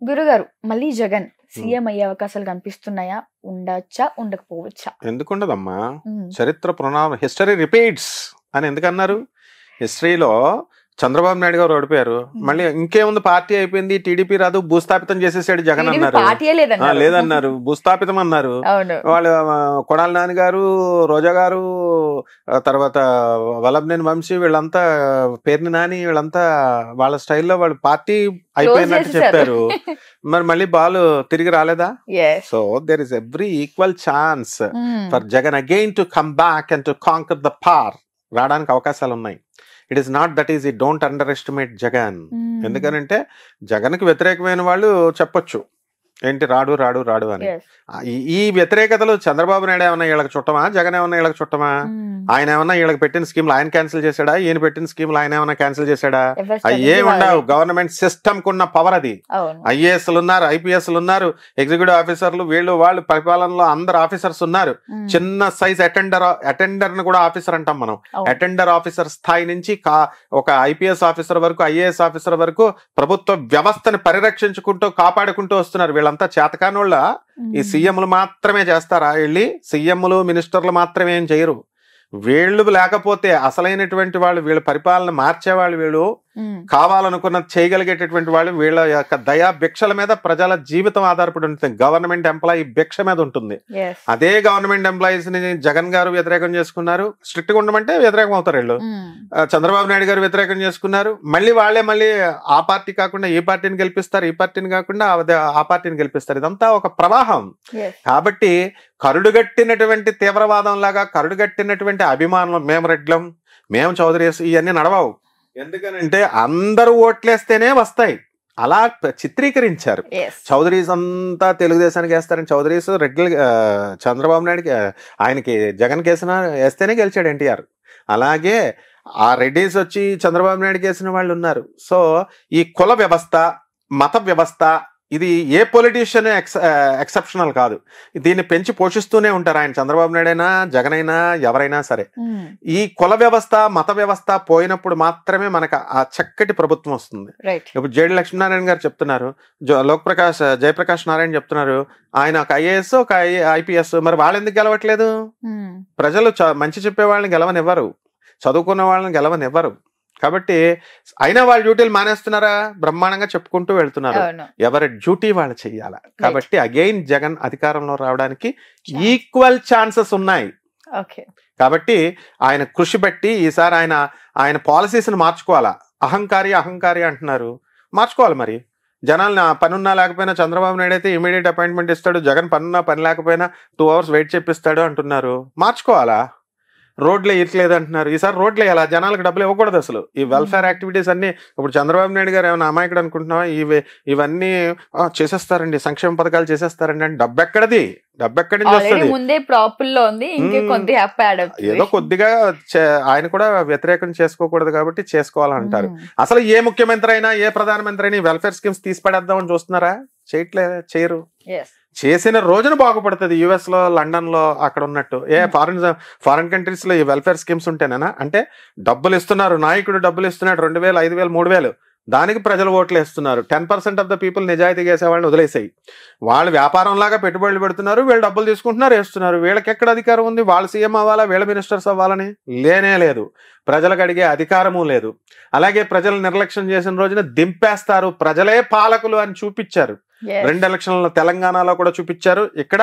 గురుగారు మళ్ళీ జగన్ సీఎం అయ్యే అవకాశాలు కనిపిస్తున్నాయా? ఉండొచ్చా, ఉండకపోవచ్చా? ఎందుకుండదమ్మా? చరిత్ర హిస్టరీ రిపీట్స్ అని ఎందుకన్నారు? హిస్టరీలో చంద్రబాబు నాయుడు గారు ఓడిపోయారు, మళ్ళీ ఇంకేముంది పార్టీ అయిపోయింది, టీడీపీ రాదు, భూస్థాపితం చేసేసాడు జగన్ అన్నారు. లేదన్నారు, భూస్థాపితం అన్నారు. వాళ్ళు కొడాలి నాని గారు, రోజా గారు, తర్వాత వల్లభనేని వంశీ, వీళ్ళంతా పేర్ని నాని, వీళ్ళంతా వాళ్ళ స్టైల్లో వాళ్ళు పార్టీ అయిపోయినట్టు చెప్పారు. మరి మళ్ళీ బాల్ తిరిగి రాలేదా? So there is every equal chance for Jagan again to come back and to conquer the par. రావడానికి అవకాశాలు ఉన్నాయి. It is not that is, don't underestimate Jagan. ఎందుకనంటే జగన్కి వ్యతిరేకమైన వాళ్ళు చెప్పొచ్చు ఏంటి రాడు రాడు రాడు అని. ఈ వ్యతిరేకతలు చంద్రబాబు నాయుడు ఏమన్నా వీళ్ళకి చుట్టమా, జగన్ ఏమన్నా వీళ్ళకి చుట్టమా? ఆయన ఏమన్నా వీళ్ళకి పెట్టిన స్కీమ్లు ఆయన క్యాన్సిల్ చేశాడా, ఈయన పెట్టిన స్కీమ్లు ఆయన ఏమన్నా క్యాన్సిల్ చేశాడా? అయ్యే ఉండవు. గవర్నమెంట్ సిస్టమ్ కున్న పవర్ అది. ఐఏఎస్లు ఉన్నారు, ఐపీఎస్లు ఉన్నారు, ఎగ్జిక్యూటివ్ ఆఫీసర్లు, వీళ్ళు వాళ్ళు పరిపాలనలో అందరు ఆఫీసర్స్ ఉన్నారు. చిన్న సైజ్ అటెండర్ ను కూడా ఆఫీసర్ అంటాం మనం. అటెండర్ ఆఫీసర్ స్థాయి నుంచి ఒక ఐపీఎస్ ఆఫీసర్ వరకు, ఐఏఎస్ ఆఫీసర్ వరకు ప్రభుత్వ వ్యవస్థని పరిరక్షించుకుంటూ కాపాడుకుంటూ వస్తున్నారు. వీళ్ళంతా చేతకానోళ్ళ. ఈ సీఎంలు మాత్రమే చేస్తారా? వెళ్ళి సీఎంలు మినిస్టర్లు మాత్రమే ఏం చేయరు. వీళ్ళు లేకపోతే అసలైనటువంటి వాళ్ళు, వీళ్ళ పరిపాలన మార్చేవాళ్ళు, వీళ్ళు కావాలనుకున్నది చేయగలిగేటటువంటి వాళ్ళు, వీళ్ళ యొక్క దయా భిక్షల మీద ప్రజల జీవితం ఆధారపడి ఉంటుంది. గవర్నమెంట్ ఎంప్లాయీ భిక్ష మీద ఉంటుంది. అదే గవర్నమెంట్ ఎంప్లాయీస్ ని జగన్ గారు వ్యతిరేకం చేసుకున్నారు. స్ట్రిక్ట్ గా ఉండమంటే వ్యతిరేకం అవుతారు వీళ్ళు. చంద్రబాబు నాయుడు గారు వ్యతిరేకం చేసుకున్నారు. మళ్ళీ ఆ పార్టీ కాకుండా ఈ పార్టీని గెలిపిస్తారు, ఈ పార్టీని కాకుండా ఆ పార్టీని గెలిపిస్తారు. ఇదంతా ఒక ప్రవాహం. కాబట్టి కరుడుగట్టినటువంటి తీవ్రవాదం లాగా, కరుడుగట్టినటువంటి అభిమానులు, మేము రెడ్లం, మేము చౌదరీస్, ఇవన్నీ నడవవు. ఎందుకనంటే అందరూ ఓట్లేస్తేనే వస్తాయి. అలా చిత్రీకరించారు. చౌదరీస్ అంతా తెలుగుదేశానికి వేస్తారని, చౌదరీస్ రెడ్లు చంద్రబాబు నాయుడుకి, ఆయనకి జగన్ వేస్తేనే గెలిచాడు ఎన్టీఆర్. అలాగే ఆ రెడ్డిస్ వచ్చి చంద్రబాబు నాయుడుకి వేసిన వాళ్ళు ఉన్నారు. సో ఈ కుల వ్యవస్థ, మత వ్యవస్థ, ఇది ఏ పొలిటీషియన్ ఎక్సెప్షనల్ కాదు. దీన్ని పెంచి పోషిస్తూనే ఉంటారు. ఆయన చంద్రబాబు నాయుడు అయినా, జగన్ అయినా, ఎవరైనా సరే. ఈ కుల వ్యవస్థ, మత వ్యవస్థ పోయినప్పుడు మాత్రమే మనకు ఆ చక్కటి ప్రభుత్వం వస్తుంది. ఇప్పుడు జేడి లక్ష్మీనారాయణ గారు చెప్తున్నారు, జయప్రకాష్ నారాయణ చెప్తున్నారు, ఆయన ఒక ఐఏఎస్, ఒక ఐపీఎస్. మరి వాళ్ళు ఎందుకు గెలవట్లేదు? ప్రజలు మంచి చెప్పే వాళ్ళని గెలవనివ్వరు, చదువుకున్న వాళ్ళని గెలవనివ్వరు. కాబట్టి అయినా వాళ్ళ డ్యూటీలు మానేస్తున్నారా? బ్రహ్మాండంగా చెప్పుకుంటూ వెళ్తున్నారు. ఎవరి డ్యూటీ వాళ్ళు చెయ్యాల. కాబట్టి అగైన్ జగన్ అధికారంలో రావడానికి ఈక్వల్ ఛాన్సెస్ ఉన్నాయి. కాబట్టి ఆయన కృషి బట్టి ఈసారి ఆయన పాలసీస్ ని మార్చుకోవాలా. అహంకారి అంటున్నారు, మార్చుకోవాలి. మరి జనాలు పనున్నా లేకపోయినా చంద్రబాబు నాయుడు అయితే ఇమీడియట్ అపాయింట్మెంట్ ఇస్తాడు, జగన్ పనున్నా పని లేకపోయినా 2 hours వెయిట్ చేపిస్తాడు అంటున్నారు. మార్చుకోవాలా? రోడ్లు వేయట్లేదు అంటున్నారు. ఈసారి రోడ్లు వేయాలా? జనాలకు డబ్బులు ఇవ్వకూడదు అసలు. ఈ వెల్ఫేర్ యాక్టివిటీస్ అన్ని ఇప్పుడు చంద్రబాబు నాయుడు గారు ఏమైనా అమాయకుడు అనుకుంటున్నావా? ఇవన్నీ చేసేస్తారండి, సంక్షేమ పథకాలు చేసేస్తారండి అంటే డబ్బు ఎక్కడిది? డబ్బు ఎక్కడి నుంచి వస్తుంది? ఏదో కొద్దిగా ఆయన కూడా వ్యతిరేకం చేసుకోకూడదు కాబట్టి చేసుకోవాలంటారు. అసలు ఏ ముఖ్యమంత్రి అయినా, ఏ ప్రధానమంత్రి అయినా వెల్ఫేర్ స్కీమ్స్ తీసి పడేద్దామని చూస్తున్నారా? చేయరు. చేసిన రోజున బాగుపడుతుంది. యుఎస్ లో, లండన్ లో అక్కడ ఉన్నట్టు. ఫారిన్ కంట్రీస్ లో ఈ వెల్ఫేర్ స్కీమ్స్ ఉంటేనేనా? అంటే డబ్బులు ఇస్తున్నారు, నాయకుడు డబ్బులు ఇస్తున్నాడు, 2000, 5000, 3000, దానికి ప్రజలు ఓట్లు వేస్తున్నారు. 10% ఆఫ్ ద పీపుల్ నిజాయితీగా వేసే వాళ్ళని వదిలేసాయి. వాళ్ళు వ్యాపారం లాగా పెట్టుబడులు పెడుతున్నారు, వీళ్ళు డబ్బులు తీసుకుంటున్నారు, వేస్తున్నారు. వీళ్ళకి ఎక్కడ అధికారం ఉంది? వాళ్ళు సీఎం అవ్వాలా, వీళ్ళ మినిస్టర్స్ అవ్వాలని లేనే లేదు. ప్రజలకు అడిగే అధికారము లేదు. అలాగే ప్రజలు నిర్లక్ష్యం చేసిన రోజున దింపేస్తారు. ప్రజలే పాలకులు అని చూపించారు. 2 ఎలక్షన్ల తెలంగాణలో కూడా చూపించారు, ఇక్కడ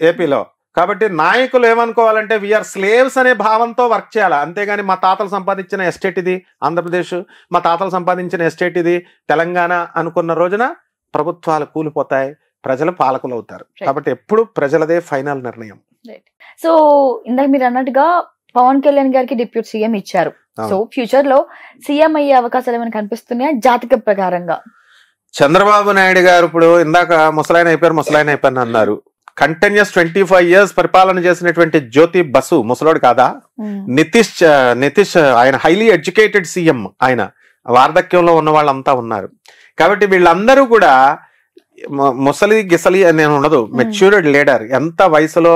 ఏపీలో. కాబట్టి నాయకులు ఏమనుకోవాలంటే వీఆర్ స్లేవ్స్ అనే భావంతో వర్క్ చేయాలి. అంతేగాని మా తాతలు సంపాదించిన ఎస్టేట్ ఇది ఆంధ్రప్రదేశ్, మా తాతలు సంపాదించిన ఎస్టేట్ ఇది తెలంగాణ అనుకున్న రోజున ప్రభుత్వాలు కూలిపోతాయి, ప్రజలు పాలకులు అవుతారు. కాబట్టి ఎప్పుడు ప్రజలదే ఫైనల్ నిర్ణయం. సో ఇందాక మీరు అన్నట్టుగా పవన్ కళ్యాణ్ గారికి డిప్యూటీ సీఎం ఇచ్చారు. సో ఫ్యూచర్ లో సీఎం అయ్యే అవకాశాలు ఏమైనా కనిపిస్తున్నాయా జాతక ప్రకారంగా? చంద్రబాబు నాయుడు గారు ఇప్పుడు ఇందాక ముసలాయన అయిపోయారు అన్నారు. కంటిన్యూస్ 25 years పరిపాలన చేసినటువంటి జ్యోతి బసు ముసలోడు కాదా? నితీష్ ఆయన హైలీ ఎడ్యుకేటెడ్ సీఎం. ఆయన వార్ధక్యంలో ఉన్న వాళ్ళంతా ఉన్నారు. కాబట్టి వీళ్ళందరూ కూడా ముసలి గిసలి అని ఉండదు, మెచ్యూర్డ్ లీడర్. ఎంత వయసులో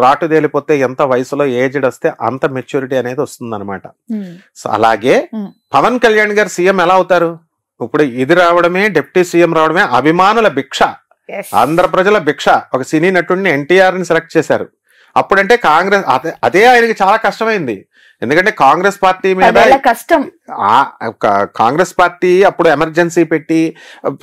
రాటుదేలిపోతే, ఎంత వయసులో ఏజ్డ్ వస్తే అంత మెచ్యూరిటీ అనేది వస్తుంది అనమాట. అలాగే పవన్ కళ్యాణ్ గారు సీఎం ఎలా అవుతారు? ఇప్పుడు ఇది రావడమే, డిప్యూటీ సీఎం రావడమే అభిమానుల భిక్ష, ఆంధ్ర ప్రజల భిక్ష. ఒక సినీ నటుడిని ఎన్టీఆర్ ని సెలెక్ట్ చేశారు. అప్పుడంటే కాంగ్రెస్ అదే ఆయనకి చాలా కష్టమైంది. ఎందుకంటే కాంగ్రెస్ పార్టీ మీద కష్టం, కాంగ్రెస్ పార్టీ అప్పుడు ఎమర్జెన్సీ పెట్టి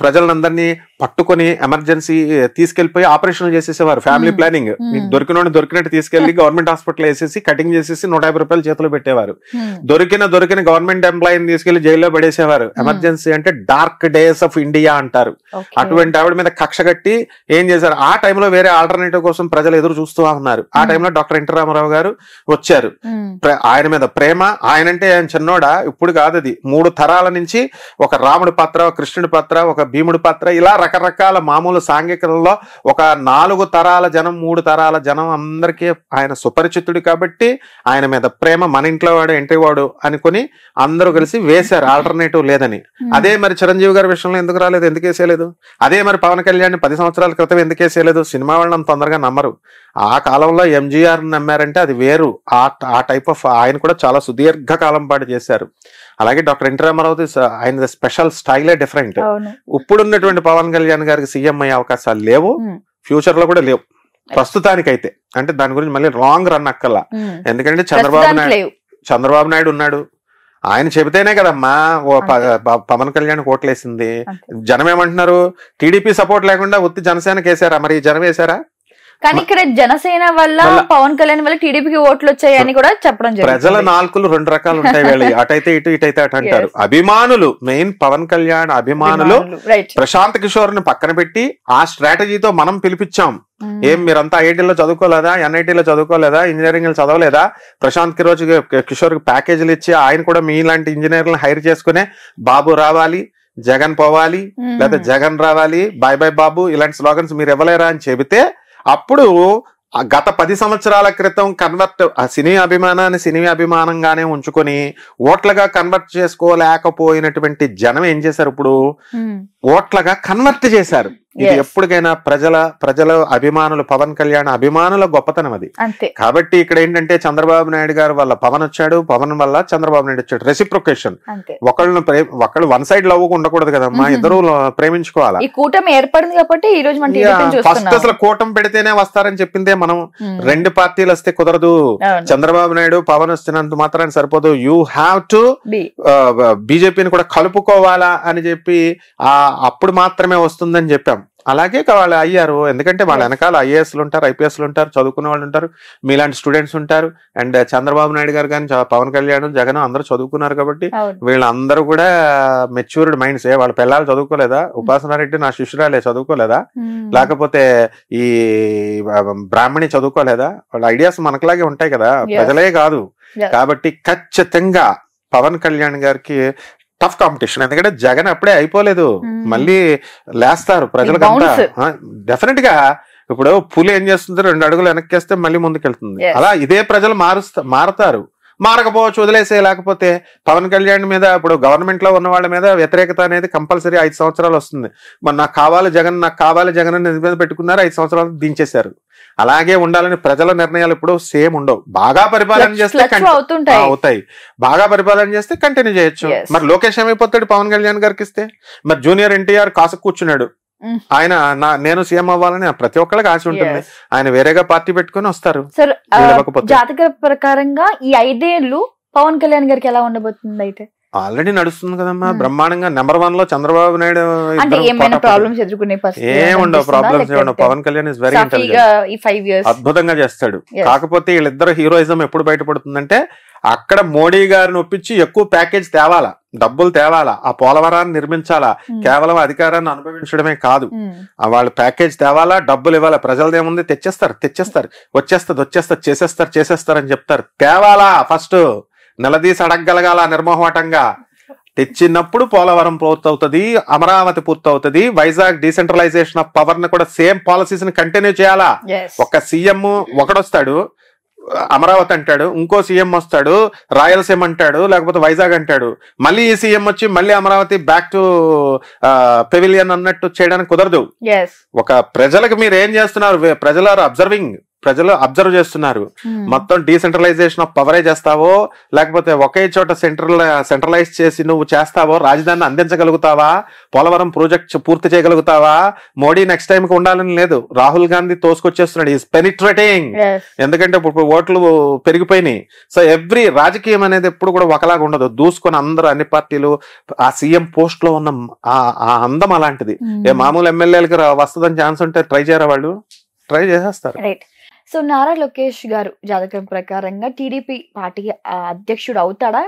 ప్రజలందరినీ పట్టుకొని ఎమర్జెన్సీ తీసుకెళ్లిపోయి ఆపరేషన్లు చేసేసేవారు. ఫ్యామిలీ ప్లానింగ్, దొరికినట్టు తీసుకెళ్లి గవర్నమెంట్ హాస్పిటల్ వేసేసి కటింగ్ చేసేసి 150 రూపాయలు చేతిలో పెట్టేవారు. దొరికిన గవర్నమెంట్ ఎంప్లాయీని తీసుకెళ్లి జైల్లో పడేసేవారు. ఎమర్జెన్సీ అంటే డార్క్ డేస్ ఆఫ్ ఇండియా అంటారు. అటువంటి ఆవిడ మీద కక్ష కట్టి ఏం చేశారు, ఆ టైంలో వేరే ఆల్టర్నేటివ్ కోసం ప్రజలు ఎదురు చూస్తూ ఉన్నారు. ఆ టైంలో డాక్టర్ ఎన్టీ రామారావు గారు వచ్చారు. ఆయన మీద ప్రేమ, ఆయనంటే ఆయన చిన్నోడా, ఇప్పుడు కాదు అది 3 తరాల నుంచి ఒక రాముడి పాత్ర, ఒక కృష్ణుడి పాత్ర, ఒక భీముడి పాత్ర, ఇలా రకరకాల మామూలు సాంఘికలలో ఒక 4 తరాల జనం, 3 తరాల జనం అందరికీ ఆయన సుపరిచితుడు కాబట్టి ఆయన మీద ప్రేమ, మన ఇంట్లో వాడు ఎంట్రీ వాడు అనుకుని అందరూ కలిసి వేశారు, ఆల్టర్నేటివ్ లేదని. అదే మరి చిరంజీవి గారి విషయంలో ఎందుకు రాలేదు, ఎందుకు వేసేయలేదు? అదే మరి పవన్ కళ్యాణ్ 10 సంవత్సరాల క్రితం ఎందుకు వేసేయలేదు? సినిమా వాళ్ళని తొందరగా నమ్మరు. ఆ కాలంలో ఎంజీఆర్ నమ్మారంటే అది వేరు. ఆ టైప్ ఆఫ్ ఆయన కూడా చాలా సుదీర్ఘ కాలం పాటు చేశారు. అలాగే డాక్టర్ ఎన్టీ రామారావు ఆయన స్పెషల్ స్టైలే డిఫరెంట్. ఇప్పుడున్నటువంటి పవన్ కళ్యాణ్ గారికి సీఎం అయ్యే అవకాశాలు లేవు, ఫ్యూచర్ లో కూడా లేవు ప్రస్తుతానికైతే. అంటే దాని గురించి మళ్ళీ లాంగ్ రన్ అక్కల్లా. ఎందుకంటే చంద్రబాబు నాయుడు ఉన్నాడు, ఆయన చెబితేనే కదమ్మా పవన్ కళ్యాణ్ ఓట్లేసింది. జనం ఏమంటున్నారు, టీడీపీ సపోర్ట్ లేకుండా ఉత్తి జనసేనకి వేసారా? మరి జనం వేసారా? కానీ ఇక్కడ జనసేన వల్ల పవన్ కళ్యాణ్ వల్ల టీడీపీకి ఓట్లు వచ్చాయని కూడా చెప్పడం జరిగింది. ప్రజల నాలుకలు 2 రకాలు ఉంటాయి వీళ్ళు, అటైతే ఇటు, ఇటైతే అటు అంటారు. అభిమానులు, మెయిన్ పవన్ కళ్యాణ్ అభిమానులు ప్రశాంత్ కిషోర్ ని పక్కన పెట్టి ఆ స్ట్రాటజీతో మనం పిలిపించాం. ఏం మీరంతా ఐఐటీలో చదువుకోలేదా, ఎన్ఐటీలో చదువుకోలేదా, ఇంజనీరింగ్ చదవలేదా? ప్రశాంత్ కిషోర్ కి ప్యాకేజీలు ఇచ్చి ఆయన కూడా మీలాంటి ఇంజనీర్లను హైర్ చేసుకునే బాబు రావాలి, జగన్ పోవాలి, లేదా జగన్ రావాలి, బాయ్ బాయ్ బాబు, ఇలాంటి స్లోగన్స్ మీరు ఇవ్వలేరా అని చెబితే అప్పుడు గత 10 సంవత్సరాల క్రితం సినీ అభిమానాన్ని సినీ అభిమానంగానే ఉంచుకొని ఓట్లుగా కన్వర్ట్ చేసుకోలేకపోయినటువంటి జనం ఏం చేశారు, ఇప్పుడు ఓట్లుగా కన్వర్ట్ చేశారు. ఇది ఎప్పటికైనా ప్రజల అభిమానులు, పవన్ కళ్యాణ్ అభిమానుల గొప్పతనం అది. కాబట్టి ఇక్కడ ఏంటంటే చంద్రబాబు నాయుడు గారు వల్ల పవన్ వచ్చాడు, పవన్ వల్ల చంద్రబాబు నాయుడు వచ్చాడు. రెసిప్రొకేషన్. ఒకళ్ళు వన్ సైడ్ లవ్ ఉండకూడదు కదమ్మా, ఇద్దరు ప్రేమించుకోవాలి. ఈ కూటమి ఏర్పడింది కాబట్టి ఈ రోజు ఫస్ట్ అసలు కూటమి పెడితేనే వస్తారని చెప్పిందే మనం. 2 పార్టీలు వస్తే కుదరదు. చంద్రబాబు నాయుడు పవన్ వస్తున్నంత మాత్రాన్ని సరిపోదు, యూ హ్యావ్ టు బీజేపీని కూడా కలుపుకోవాలా అని చెప్పి అప్పుడు మాత్రమే వస్తుందని చెప్పాం. అలాగే వాళ్ళు అయ్యారు. ఎందుకంటే వాళ్ళ వెనకాల ఐఏఎస్లు ఉంటారు, ఐపీఎస్లు ఉంటారు, చదువుకునే వాళ్ళు ఉంటారు, మీలాంటి స్టూడెంట్స్ ఉంటారు. అండ్ చంద్రబాబు నాయుడు గారు కానీ పవన్ కళ్యాణ్, జగన్ అందరూ చదువుకున్నారు కాబట్టి వీళ్ళందరూ కూడా మెచ్యూర్డ్ మైండ్స్. వాళ్ళ పిల్లలు చదువుకోలేదా? ఉపాసనారెడ్డి నా శిష్యురాలే చదువుకోలేదా? లేకపోతే ఈ బ్రాహ్మణి చదువుకోలేదా? వాళ్ళ ఐడియాస్ మనకులాగే ఉంటాయి కదా, ప్రజలే కాదు. కాబట్టి ఖచ్చితంగా పవన్ కళ్యాణ్ గారికి టఫ్ కాంపిటీషన్. ఎందుకంటే జగన్ అప్పుడే అయిపోలేదు, మళ్ళీ లేస్తారు ప్రజలకంతా డెఫినెట్ గా. ఇప్పుడు పులి ఏం చేస్తుంది, 2 అడుగులు వెనక్కేస్తే మళ్ళీ ముందుకెళ్తుంది. అలా ఇదే ప్రజలు మారతారు. మారకపోవచ్చు, వదిలేసే. లేకపోతే పవన్ కళ్యాణ్ మీద ఇప్పుడు గవర్నమెంట్ లో ఉన్న వాళ్ళ మీద వ్యతిరేకత అనేది కంపల్సరీ 5 సంవత్సరాలు వస్తుంది. మరి నాకు కావాలి జగన్ అని మీద పెట్టుకున్నారు, 5 సంవత్సరాలు దించేశారు. అలాగే ఉండాలని ప్రజల నిర్ణయాలు ఇప్పుడు సేమ్ ఉండవు. బాగా పరిపాలన చేస్తే అవుతాయి, బాగా పరిపాలన చేస్తే కంటిన్యూ చేయొచ్చు. మరి లోకేష్ ఏమైపోతాడు పవన్ కళ్యాణ్ గారికి ఇస్తే? మరి జూనియర్ ఎన్టీఆర్ కాసు కూర్చున్నాడు, ఆయన నేను సీఎం అవ్వాలని ప్రతి ఒక్కరికి ఆశ ఉంటుంది. ఆయన వేరేగా పార్టీ పెట్టుకుని వస్తారు. జాతక ప్రకారంగా ఈ 5 ఏళ్ళు పవన్ కళ్యాణ్ గారికి ఎలా ఉండబోతుంది? అయితే ఆల్రెడీ నడుస్తుంది కదమ్మా బ్రహ్మాండంగా. నెంబర్ 1 లో చంద్రబాబు నాయుడు. ఏమైనా ప్రాబ్లమ్స్ ఎదుర్కొనే ఏముండవు, ప్రాబ్లమ్స్ ఏముండవు. Pawan Kalyan is very intelligent, అద్భుతంగా చేస్తాడు. కాకపోతే వీళ్ళిద్దరు హీరోయిజం ఎప్పుడు బయటపడుతుందంటే అక్కడ మోడీ గారిని ఒప్పించి ఎక్కువ ప్యాకేజ్ తేవాలా, డబ్బులు తేవాలా, ఆ పోలవరాన్ని నిర్మించాలా. కేవలం అధికారాన్ని అనుభవించడమే కాదు, వాళ్ళ ప్యాకేజ్ తేవాలా, డబ్బులు ఇవ్వాలా. ప్రజలదేముంది, తెచ్చేస్తారు, చేసేస్తారు అని చెప్తారు. తేవాలా, ఫస్ట్ నిలదీసి అడగగలగాల నిర్మోహమాటంగా. తెచ్చినప్పుడు పోలవరం పూర్తవుతుంది, అమరావతి పూర్తవుతుంది, వైజాగ్ డీసెంట్రలైజేషన్ ఆఫ్ పవర్ ని కూడా సేమ్ పాలసీస్ ని కంటిన్యూ చేయాలా. ఒక సీఎం ఒకడొస్తాడు అమరావతి అంటాడు, ఇంకో సీఎం వస్తాడు రాయలసీమ అంటాడు, లేకపోతే వైజాగ్ అంటాడు, మళ్ళీ ఈ సీఎం వచ్చి మళ్ళీ అమరావతి బ్యాక్ టు పెవిలియన్ అన్నట్టు చేయడానికి కుదరదు. ఒక ప్రజలకు మీరు ఏం చేస్తున్నారు, ప్రజలు ఆర్ అబ్జర్వింగ్. ప్రజలు అబ్జర్వ్ చేస్తున్నారు. మొత్తం డీసెంట్రలైజేషన్ ఆఫ్ పవరే చేస్తావో, లేకపోతే ఒకే చోట సెంట్రలైజ్ చేసి నువ్వు చేస్తావో, రాజధానిని అందించగలుగుతావా, పోలవరం ప్రాజెక్ట్ పూర్తి చేయగలుగుతావా? మోడీ నెక్స్ట్ టైం కి ఉండాలని లేదు, రాహుల్ గాంధీ తోసుకొచ్చేస్తున్నాడు, ఈస్ పెనిట్రేటింగ్. ఎందుకంటే ఇప్పుడు ఓట్లు పెరిగిపోయినాయి. సో ఎవ్రీ రాజకీయం అనేది ఎప్పుడు కూడా ఒకలాగా ఉండదు, దూసుకొని అందరూ అన్ని పార్టీలు. ఆ సీఎం పోస్ట్ లో ఉన్న ఆ అందం అలాంటిది. ఏ మామూలు ఎమ్మెల్యేలకి వస్తుందని ఛాన్స్ ఉంటే ట్రై చేయరా? వాళ్ళు ట్రై చేసేస్తారు. సో నారా లోకేష్ గారు జాతకం ప్రకారంగా టీడీపీ పార్టీ అధ్యక్షుడు అవుతాడా?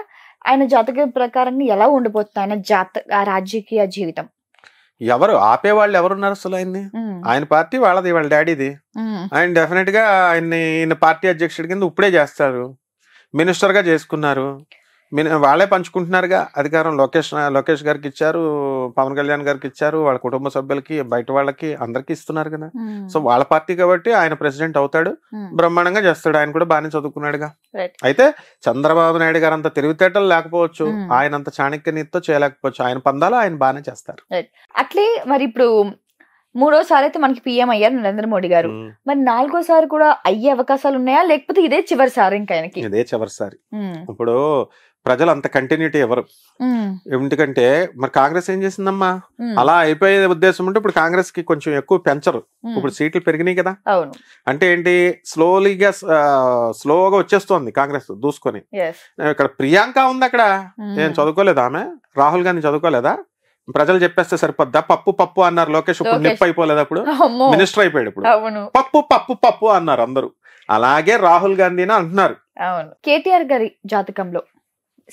ఆయన జాతకం ప్రకారంగా ఎలా ఉండిపోతుంది ఆయన రాజకీయ జీవితం? ఎవరు ఆపేవాళ్ళు ఎవరున్నారు అసలు ఆయన్ని? ఆయన పార్టీ వాళ్ళది, వాళ్ళ డాడీది. ఆయన డెఫినెట్ గా ఈయన పార్టీ అధ్యక్షుడి కింద ఇప్పుడే చేస్తారు. మినిస్టర్ గా చేసుకున్నారు, వాళ్ళే పంచుకుంటున్నారుగా అధికారం. లోకేష్ గారికి ఇచ్చారు, పవన్ కళ్యాణ్ గారికి ఇచ్చారు, వాళ్ళ కుటుంబ సభ్యులకి, బయట వాళ్ళకి అందరికి ఇస్తున్నారు కదా. సో వాళ్ళ పార్టీ కాబట్టి ఆయన ప్రెసిడెంట్ అవుతాడు, బ్రహ్మాండంగా చేస్తాడు. ఆయన కూడా బాగానే చదువుకున్నాడుగా. అయితే చంద్రబాబు నాయుడు గారు అంత తెలివితేటలు లేకపోవచ్చు, ఆయన అంత చాణక్యనీతితో చేయలేకపోవచ్చు. ఆయన పందాలు ఆయన బాగానే చేస్తారు. అట్లే మరి ఇప్పుడు 3వ సారి అయితే మనకి పిఎం అయ్యారు నరేంద్ర మోడీ గారు. మరి 4వ సారి కూడా అయ్యే అవకాశాలు ఉన్నాయా, లేకపోతే ఇదే చివరిసారి? ఇంకా ఆయనకి ఇదే చివరిసారి. ఇప్పుడు ప్రజలు అంత కంటిన్యూటీ ఎవరు, ఎందుకంటే మరి కాంగ్రెస్ ఏం చేసిందమ్మా, అలా అయిపోయే ఉద్దేశం ఉంటే ఇప్పుడు కాంగ్రెస్ కి కొంచెం ఎక్కువ పెంచరు. ఇప్పుడు సీట్లు పెరిగినాయి కదా. అంటే ఏంటి, స్లోగా వచ్చేస్తోంది కాంగ్రెస్ దూసుకొని. ఇక్కడ ప్రియాంక ఉంది, అక్కడ ఏం చదువుకోలేదా ఆమె? రాహుల్ గాంధీ చదువుకోలేదా? ప్రజలు చెప్పేస్తే సరిపోద్దా? పప్పు పప్పు అన్నారు లోకేష్, ఇప్పుడు నిప్పు అయిపోలేదు, అప్పుడు మినిస్టర్ అయిపోయాడు. ఇప్పుడు పప్పు పప్పు పప్పు అన్నారు అందరూ. అలాగే రాహుల్ గాంధీని అంటున్నారు. కేటీఆర్ గారి జాతకంలో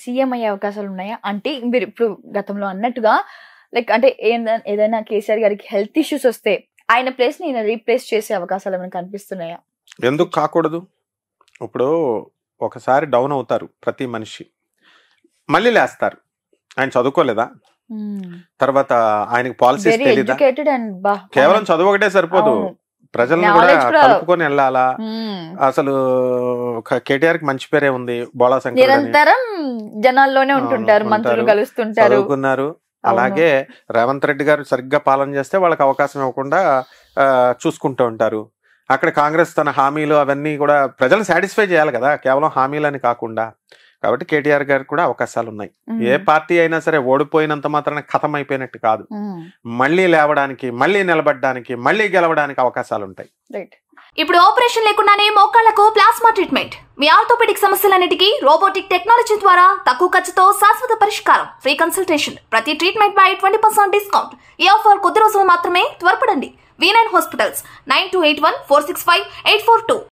సీఎం అయ్యే అవకాశాలు ఉన్నాయా? అంటే మీరు ఇప్పుడు గతంలో అన్నట్టుగా లైక్ అంటే ఏదైనా కేసీఆర్ గారికి హెల్త్ ఇష్యూస్ వస్తే ఆయన ప్లేస్ ని రీప్లేస్ చేసే అవకాశాలు ఏమైనా కనిపిస్తున్నాయా? ఎందుకు కాకూడదు? ఇప్పుడు ఒకసారి డౌన్ అవుతారు ప్రతి మనిషి, మళ్ళీ లేస్తారు. ఆయన చదువుకోలేదా? తర్వాత ఆయనకి పాలసీస్ తెలీదా? కేవలం చదువు ఒకటే సరిపోదు, ప్రజలను కూడా కలుపుకొని వెళ్ళాలా. అసలు కేటీఆర్ కి మంచి పేరే ఉంది, బోళా శంకర్ నిరంతరం జనాల్లోనే ఉంటుంటారు, మంత్రులు కలుస్తుంటారు, చదువుకున్నారు. అలాగే రేవంత్ రెడ్డి గారు సరిగ్గా పాలన చేస్తే వాళ్ళకి అవకాశం ఇవ్వకుండా చూసుకుంటూ ఉంటారు. అక్కడ కాంగ్రెస్ తన హామీలు అవన్నీ కూడా ప్రజలు సాటిస్ఫై చేయాలి కదా, కేవలం హామీలు అని కాకుండా. కాబట్టి కేటీఆర్ గారికి కూడా అవకాశాలు ఉన్నాయి. ఏ పార్టీ అయినా సరే ఓడిపోయినంత మాత్రాన ఖతం అయిపోయినట్టు కాదు, మళ్ళీ లేవడానికి, మళ్ళీ నిలబడడానికి, మళ్ళీ గెలవడానికి అవకాశాలు ఉంటాయి. ఇప్పుడు ఆపరేషన్ లేకుండానే మోకాళ్లకు ప్లాస్మా ట్రీట్మెంట్, మీ ఆర్థోపెడిక్ సమస్యలన్నిటికీ రోబోటిక్ టెక్నాలజీ ద్వారా తక్కువ ఖర్చుతో శాశ్వత పరిష్కారం, ఫ్రీ కన్సల్టేషన్, ప్రతి ట్రీట్మెంట్ పై 20% డిస్కౌంట్. ఈ ఆఫర్ కొద్ది రోజులు మాత్రమే, త్వరపడండి. V9 hospitals 9281465842.